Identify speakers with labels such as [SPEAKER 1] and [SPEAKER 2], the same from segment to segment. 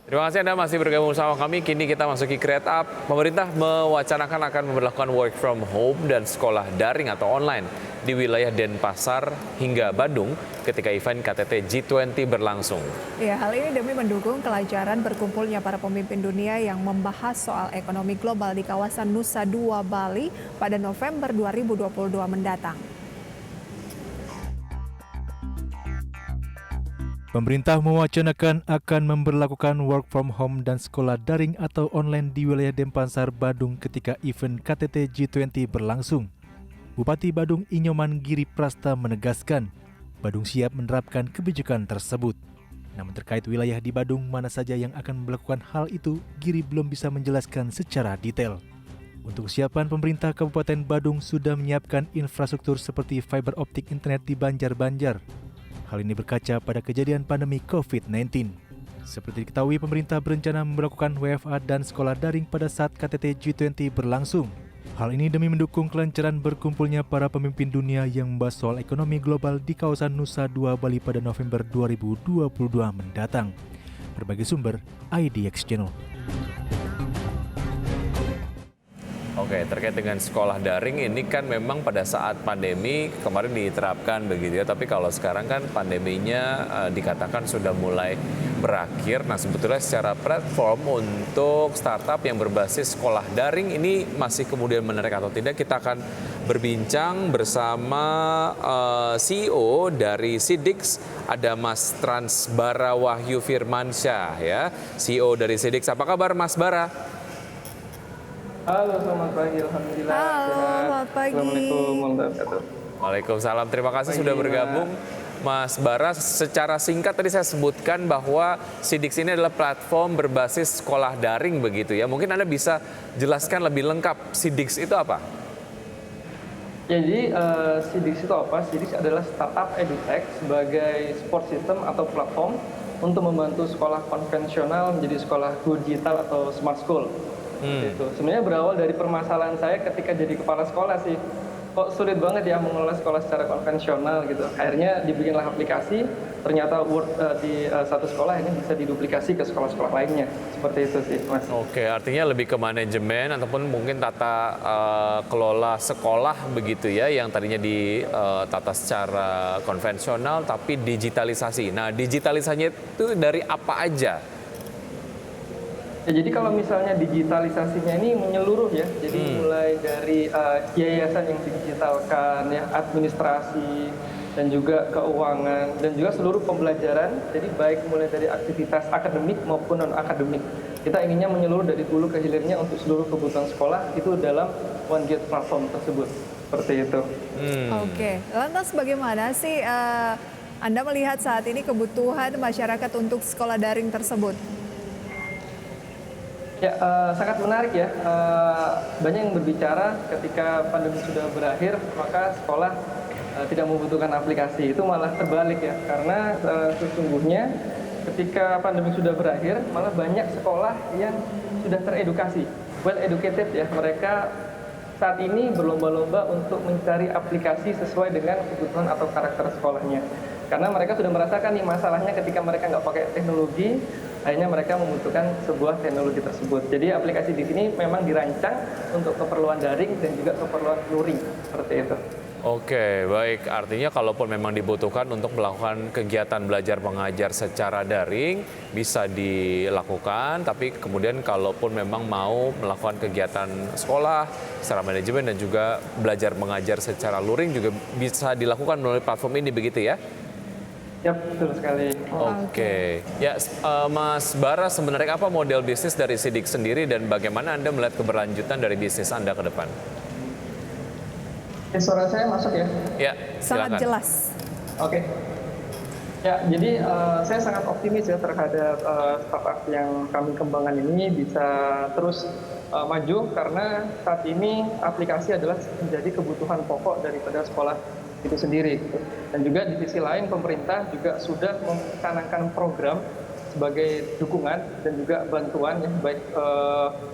[SPEAKER 1] Terima kasih Anda masih bergabung sama kami. Kini kita masuki Create Up. Pemerintah mewacanakan akan memberlakukan work from home dan sekolah daring atau online di wilayah Denpasar hingga Bandung ketika event KTT G20 berlangsung.
[SPEAKER 2] Ya, hal ini demi mendukung kelancaran berkumpulnya para pemimpin dunia yang membahas soal ekonomi global di kawasan Nusa Dua, Bali pada November 2022 mendatang.
[SPEAKER 3] Pemerintah mewacanakan akan memberlakukan work from home dan sekolah daring atau online di wilayah Denpasar, Badung ketika event KTT G20 berlangsung. Bupati Badung Inyoman Giri Prasta menegaskan, Badung siap menerapkan kebijakan tersebut. Namun terkait wilayah di Badung mana saja yang akan melakukan hal itu, Giri belum bisa menjelaskan secara detail. Untuk kesiapan pemerintah Kabupaten Badung sudah menyiapkan infrastruktur seperti fiber optik internet di Banjar-Banjar. Hal ini berkaca pada kejadian pandemi COVID-19. Seperti diketahui, pemerintah berencana memberlakukan WFA dan sekolah daring pada saat KTT G20 berlangsung. Hal ini demi mendukung kelancaran berkumpulnya para pemimpin dunia yang membahas soal ekonomi global di kawasan Nusa Dua, Bali pada November 2022 mendatang. Berbagai sumber, IDX Channel.
[SPEAKER 1] Oke, terkait dengan sekolah daring ini kan memang pada saat pandemi kemarin diterapkan begitu ya. Tapi kalau sekarang kan pandeminya dikatakan sudah mulai berakhir. Nah, sebetulnya secara platform untuk startup yang berbasis sekolah daring ini masih kemudian menarik atau tidak, kita akan berbincang bersama CEO dari Sidix, ada Mas Transbara Wahyu Firmansyah ya, CEO dari Sidix. Apa kabar Mas Bara?
[SPEAKER 4] Halo, selamat pagi. Alhamdulillah.
[SPEAKER 2] Halo,
[SPEAKER 4] Sehat.
[SPEAKER 2] selamat pagi.
[SPEAKER 4] Assalamualaikum warahmatullahi wabarakatuh.
[SPEAKER 1] Waalaikumsalam. Terima kasih
[SPEAKER 4] Pagi,
[SPEAKER 1] sudah bergabung. Mas Bara, secara singkat tadi saya sebutkan bahwa Sidix ini adalah platform berbasis sekolah daring begitu ya. Mungkin Anda bisa jelaskan lebih lengkap Sidix itu apa?
[SPEAKER 4] Jadi, Sidix itu apa? Sidix adalah startup edutech sebagai support system atau platform untuk membantu sekolah konvensional menjadi sekolah go digital atau smart school. Itu sebenarnya berawal dari permasalahan saya ketika jadi kepala sekolah sih. Kok sulit banget ya mengelola sekolah secara konvensional gitu. Akhirnya dibikinlah aplikasi, ternyata di satu sekolah ini bisa diduplikasi ke sekolah-sekolah lainnya. Seperti itu sih, Mas.
[SPEAKER 1] Oke, artinya lebih ke manajemen ataupun mungkin tata kelola sekolah begitu ya, yang tadinya ditata secara konvensional tapi digitalisasi. Nah, digitalisasinya itu dari apa aja?
[SPEAKER 4] Ya, jadi kalau misalnya digitalisasinya ini menyeluruh ya, jadi mulai dari yayasan yang digitalkan, ya administrasi dan juga keuangan dan juga seluruh pembelajaran. Jadi baik mulai dari aktivitas akademik maupun non akademik. Kita inginnya menyeluruh dari hulu ke hilirnya untuk seluruh kebutuhan sekolah itu dalam One Gate platform tersebut. Seperti itu.
[SPEAKER 2] Oke, lantas bagaimana sih Anda melihat saat ini kebutuhan masyarakat untuk sekolah daring tersebut?
[SPEAKER 4] Ya, sangat menarik ya. Banyak yang berbicara ketika pandemi sudah berakhir, maka sekolah tidak membutuhkan aplikasi. Itu malah terbalik ya, karena sesungguhnya ketika pandemi sudah berakhir, malah banyak sekolah yang sudah teredukasi, well educated ya. Mereka saat ini berlomba-lomba untuk mencari aplikasi sesuai dengan kebutuhan atau karakter sekolahnya. Karena mereka sudah merasakan nih masalahnya ketika mereka nggak pakai teknologi, akhirnya mereka membutuhkan sebuah teknologi tersebut. Jadi aplikasi di sini memang dirancang untuk keperluan daring dan juga keperluan luring, seperti itu.
[SPEAKER 1] Oke, baik. Artinya kalaupun memang dibutuhkan untuk melakukan kegiatan belajar mengajar secara daring, bisa dilakukan. Tapi kemudian kalaupun memang mau melakukan kegiatan sekolah secara manajemen dan juga belajar mengajar secara luring juga bisa dilakukan melalui platform ini, begitu ya?
[SPEAKER 4] Ya, betul sekali.
[SPEAKER 1] Oke. Ya, Mas Bara, sebenarnya apa model bisnis dari Sidix sendiri dan bagaimana Anda melihat keberlanjutan dari bisnis Anda ke depan?
[SPEAKER 4] Suara saya masuk ya?
[SPEAKER 1] Ya,
[SPEAKER 2] Sangat
[SPEAKER 1] silakan.
[SPEAKER 2] jelas.
[SPEAKER 4] Oke. Ya, jadi saya sangat optimis ya terhadap startup yang kami kembangkan ini bisa terus maju karena saat ini aplikasi adalah menjadi kebutuhan pokok daripada sekolah itu sendiri. Dan juga di sisi lain pemerintah juga sudah mencanangkan program sebagai dukungan dan juga bantuan ya baik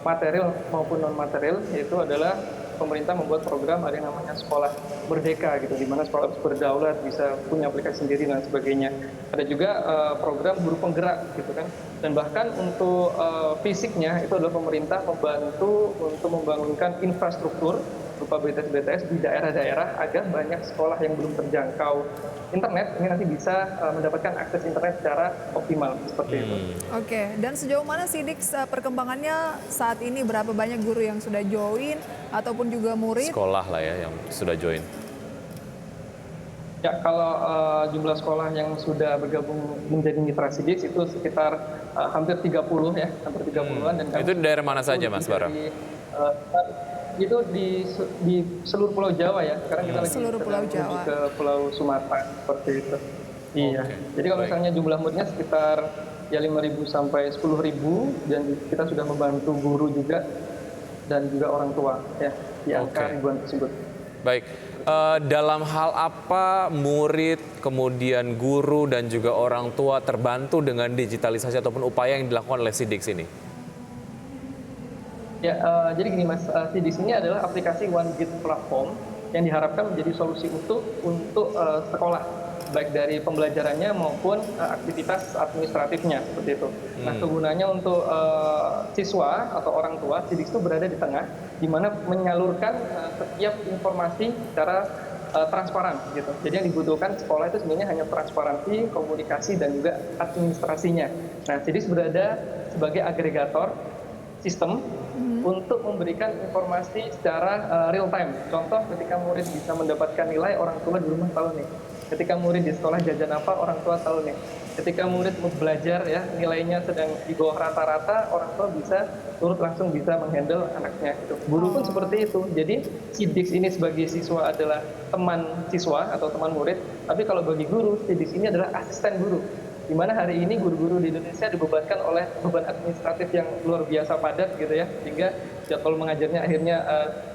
[SPEAKER 4] material maupun non material, yaitu adalah pemerintah membuat program ada yang namanya sekolah merdeka gitu, di mana sekolah harus berdaulat, bisa punya aplikasi sendiri dan sebagainya. Ada juga program guru penggerak gitu kan. Dan bahkan untuk fisiknya itu adalah pemerintah membantu untuk membangunkan infrastruktur berupa BTS di daerah-daerah agar banyak sekolah yang belum terjangkau internet ini nanti bisa mendapatkan akses internet secara optimal seperti itu.
[SPEAKER 2] Oke, dan sejauh mana SIDIKS perkembangannya saat ini? Berapa banyak guru yang sudah join ataupun juga murid?
[SPEAKER 1] Sekolah lah ya yang sudah join.
[SPEAKER 4] Ya, kalau jumlah sekolah yang sudah bergabung menjadi mitra SIDIKS itu sekitar hampir 30 ya, hampir 30-an. Dan
[SPEAKER 1] itu daerah mana saja Mas Bara?
[SPEAKER 4] Itu di seluruh Pulau Jawa ya. Sekarang kita lagi
[SPEAKER 2] Seluruh Pulau Jawa.
[SPEAKER 4] ke Pulau Sumatera seperti itu. Iya. Jadi kalau misalnya jumlah muridnya sekitar ya 5.000 sampai 10.000 dan kita sudah membantu guru juga dan juga orang tua ya di angka ribuan tersebut.
[SPEAKER 1] Baik. Dalam hal apa murid, kemudian guru dan juga orang tua terbantu dengan digitalisasi ataupun upaya yang dilakukan oleh SIDIKS ini?
[SPEAKER 4] Ya, jadi gini Mas, SIDIKS ini adalah aplikasi One Git platform yang diharapkan menjadi solusi utuh untuk sekolah, baik dari pembelajarannya maupun aktivitas administratifnya seperti itu. Nah, kegunaannya untuk siswa atau orang tua, SIDIKS itu berada di tengah, di mana menyalurkan setiap informasi secara transparan gitu. Jadi yang dibutuhkan sekolah itu sebenarnya hanya transparansi, komunikasi dan juga administrasinya. Nah, SIDIKS berada sebagai agregator sistem untuk memberikan informasi secara real time. Contoh ketika murid bisa mendapatkan nilai, orang tua di rumah tahu nih. Ketika murid di sekolah jajan apa, orang tua tahu nih. Ketika murid mau belajar ya, nilainya sedang di bawah rata-rata, orang tua bisa turut langsung bisa menghandle anaknya gitu. Guru pun seperti itu. Jadi SIDIKS ini sebagai siswa adalah teman siswa atau teman murid, tapi kalau bagi guru, SIDIKS ini adalah asisten guru. Di mana hari ini guru-guru di Indonesia dibebankan oleh beban administratif yang luar biasa padat gitu ya, sehingga jadwal mengajarnya akhirnya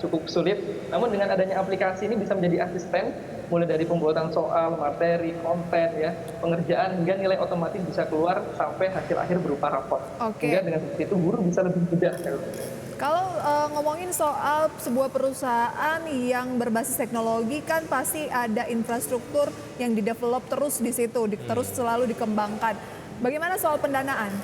[SPEAKER 4] cukup sulit. Namun dengan adanya aplikasi ini bisa menjadi asisten, mulai dari pembuatan soal, materi, konten ya, pengerjaan hingga nilai otomatis bisa keluar sampai hasil akhir berupa rapor. Sehingga dengan seperti itu guru bisa lebih mudah.
[SPEAKER 2] Kalau ngomongin soal sebuah perusahaan yang berbasis teknologi kan pasti ada infrastruktur yang didevelop terus di situ, terus selalu dikembangkan. Bagaimana soal pendanaan?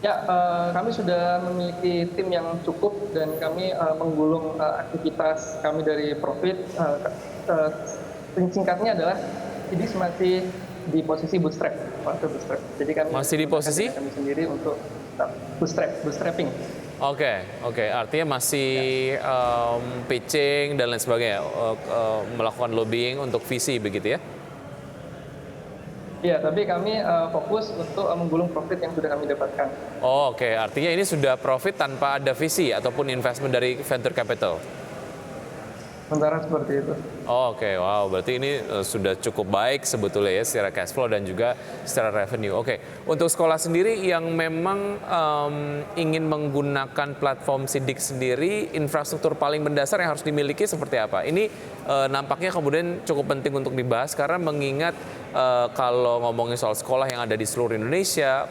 [SPEAKER 4] Ya, kami sudah memiliki tim yang cukup dan kami menggulung aktivitas kami dari profit. Singkatnya adalah SIDIKS masih di posisi bootstrap. Jadi kami
[SPEAKER 1] masih di posisi
[SPEAKER 4] kami sendiri untuk bootstrapping.
[SPEAKER 1] Oke. Artinya masih pitching dan lain sebagainya, melakukan lobbying untuk visi begitu ya?
[SPEAKER 4] Iya, tapi kami fokus untuk menggulung profit yang sudah kami dapatkan.
[SPEAKER 1] Oke. Artinya ini sudah profit tanpa ada visi ataupun investment dari venture capital?
[SPEAKER 4] Sementara seperti itu.
[SPEAKER 1] Oke, wow, berarti ini sudah cukup baik sebetulnya ya secara cash flow dan juga secara revenue. Oke, untuk sekolah sendiri yang memang ingin menggunakan platform SIDIKS sendiri, infrastruktur paling mendasar yang harus dimiliki seperti apa? Ini nampaknya kemudian cukup penting untuk dibahas karena mengingat kalau ngomongin soal sekolah yang ada di seluruh Indonesia,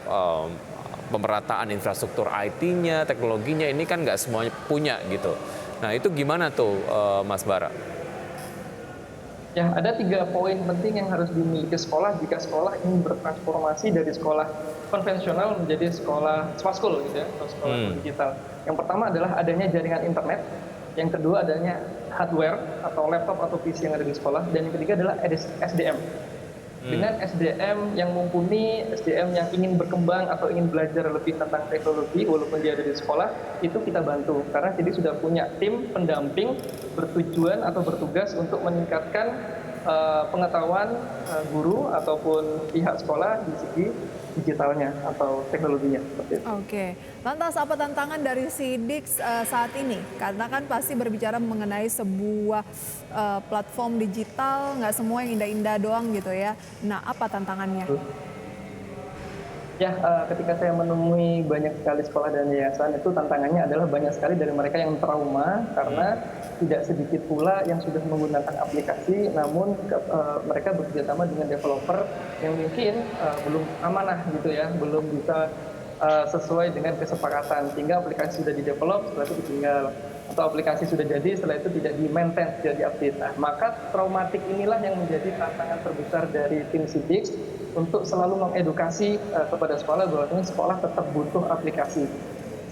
[SPEAKER 1] pemerataan infrastruktur IT-nya, teknologinya ini kan nggak semuanya punya gitu. Nah itu gimana tuh Mas Bara?
[SPEAKER 4] Ya, ada 3 poin penting yang harus dimiliki sekolah jika sekolah ingin bertransformasi dari sekolah konvensional menjadi sekolah smart school gitu ya, atau sekolah digital. Yang pertama adalah adanya jaringan internet, yang kedua adanya hardware atau laptop atau PC yang ada di sekolah, dan yang ketiga adalah SDM. Dengan SDM yang mumpuni, SDM yang ingin berkembang atau ingin belajar lebih tentang teknologi walaupun dia ada di sekolah, itu kita bantu. Karena jadi sudah punya tim pendamping bertujuan atau bertugas untuk meningkatkan pengetahuan guru ataupun pihak sekolah di segi digitalnya atau teknologinya. Seperti itu.
[SPEAKER 2] Oke, lantas apa tantangan dari SIDIKS saat ini? Karena kan pasti berbicara mengenai sebuah platform digital, nggak semua yang indah-indah doang gitu ya. Nah, apa tantangannya?
[SPEAKER 4] Ya, ketika saya menemui banyak sekali sekolah dan yayasan, itu tantangannya adalah banyak sekali dari mereka yang trauma karena tidak sedikit pula yang sudah menggunakan aplikasi, namun mereka bekerjasama dengan developer yang mungkin belum amanah gitu ya, belum bisa sesuai dengan kesepakatan, sehingga aplikasi sudah di-develop, setelah itu ditinggal, atau aplikasi sudah jadi, setelah itu tidak di-maintain, tidak di-update. Nah, maka traumatik inilah yang menjadi tantangan terbesar dari tim SIDIX untuk selalu mengedukasi kepada sekolah bahwa sekolah tetap butuh aplikasi.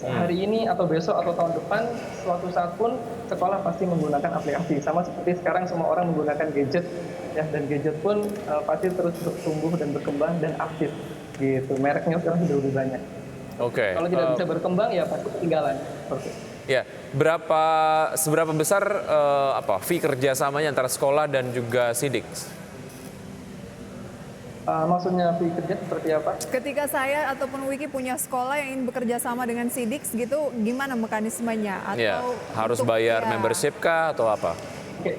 [SPEAKER 4] Hari ini atau besok atau tahun depan, suatu saat pun sekolah pasti menggunakan aplikasi. Sama seperti sekarang semua orang menggunakan gadget, ya, dan gadget pun pasti terus bertumbuh dan berkembang dan aktif. Gitu, mereknya sekarang sudah lebih banyak.
[SPEAKER 1] Oke.
[SPEAKER 4] Kalau tidak bisa berkembang ya pasti ketinggalan. Oke.
[SPEAKER 1] Ya, seberapa besar fee kerjasamanya antara sekolah dan juga SIDIX?
[SPEAKER 4] Maksudnya fee kerja seperti apa?
[SPEAKER 2] Ketika saya ataupun Wiki punya sekolah yang ingin bekerja sama dengan SIDIX gitu, gimana mekanismenya? Atau
[SPEAKER 1] Ya, harus bayar membership kah atau apa?
[SPEAKER 4] Oke.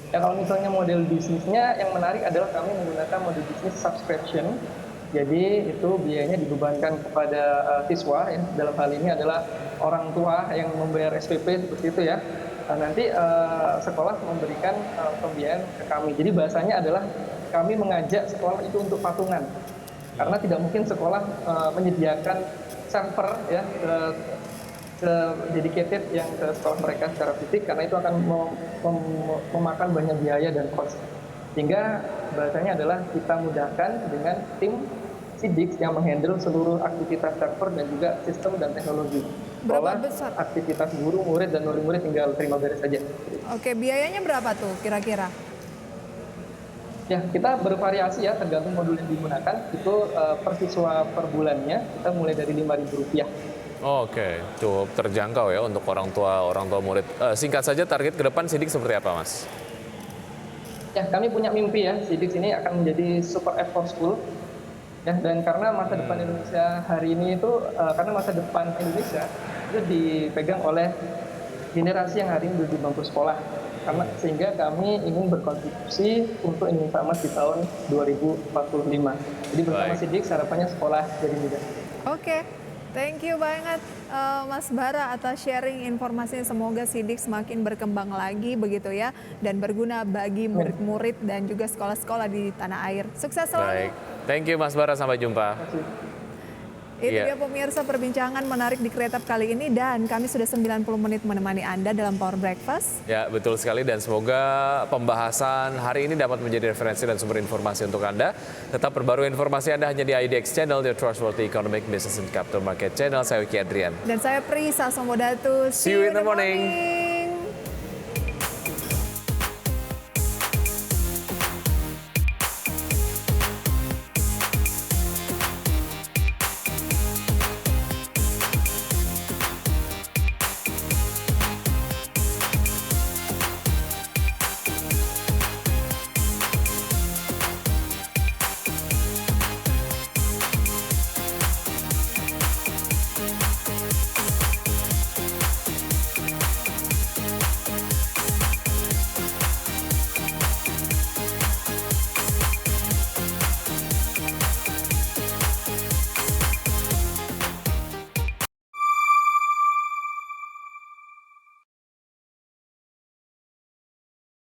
[SPEAKER 4] Ya, kalau misalnya model bisnisnya yang menarik adalah kami menggunakan model bisnis subscription. Jadi itu biayanya dibebankan kepada siswa, ya. Dalam hal ini adalah orang tua yang membayar SPP seperti itu ya. Nanti sekolah memberikan pembiayaan ke kami. Jadi bahasanya adalah kami mengajak sekolah itu untuk patungan. Karena tidak mungkin sekolah menyediakan server ya ke dedicated yang ke sekolah mereka secara fisik, karena itu akan memakan banyak biaya dan cost. Sehingga bahasanya adalah kita mudahkan dengan tim SIDIX yang menghandle seluruh aktivitas server dan juga sistem dan teknologi.
[SPEAKER 2] Berapa besar?
[SPEAKER 4] Aktivitas guru, murid, dan wali murid tinggal terima beres saja.
[SPEAKER 2] Oke, biayanya berapa tuh kira-kira?
[SPEAKER 4] Ya, kita bervariasi ya, tergantung modul yang digunakan. Itu per siswa per bulannya, kita mulai dari Rp5.000.
[SPEAKER 1] Oke, cukup terjangkau ya untuk orang tua murid. Singkat saja, target ke depan SIDIX seperti apa, Mas?
[SPEAKER 4] Ya, kami punya mimpi ya, SIDIX ini akan menjadi super effort school. Ya, dan karena masa depan Indonesia hari ini itu, karena masa depan Indonesia itu dipegang oleh generasi yang hari ini duduk di bangku sekolah. Sehingga kami ingin berkontribusi untuk Indonesia Emas di tahun 2045. Jadi bersama SIDIX harapannya sekolah jadi mudah.
[SPEAKER 2] Oke. Thank you banget Mas Bara atas sharing informasinya. Semoga SIDIX semakin berkembang lagi begitu ya, dan berguna bagi murid-murid dan juga sekolah-sekolah di tanah air. Sukses selalu.
[SPEAKER 1] Baik, thank you Mas Bara, sampai jumpa.
[SPEAKER 2] Itu dia pemirsa perbincangan menarik di Kreatif kali ini, dan kami sudah 90 menit menemani Anda dalam Power Breakfast.
[SPEAKER 1] Ya, betul sekali, dan semoga pembahasan hari ini dapat menjadi referensi dan sumber informasi untuk Anda. Tetap perbarui informasi Anda hanya di IDX Channel, The Trustworthy Economic Business and Capital Market Channel. Saya Wiki Adrian.
[SPEAKER 2] Dan saya Prisa Somodatu.
[SPEAKER 1] See you in the morning.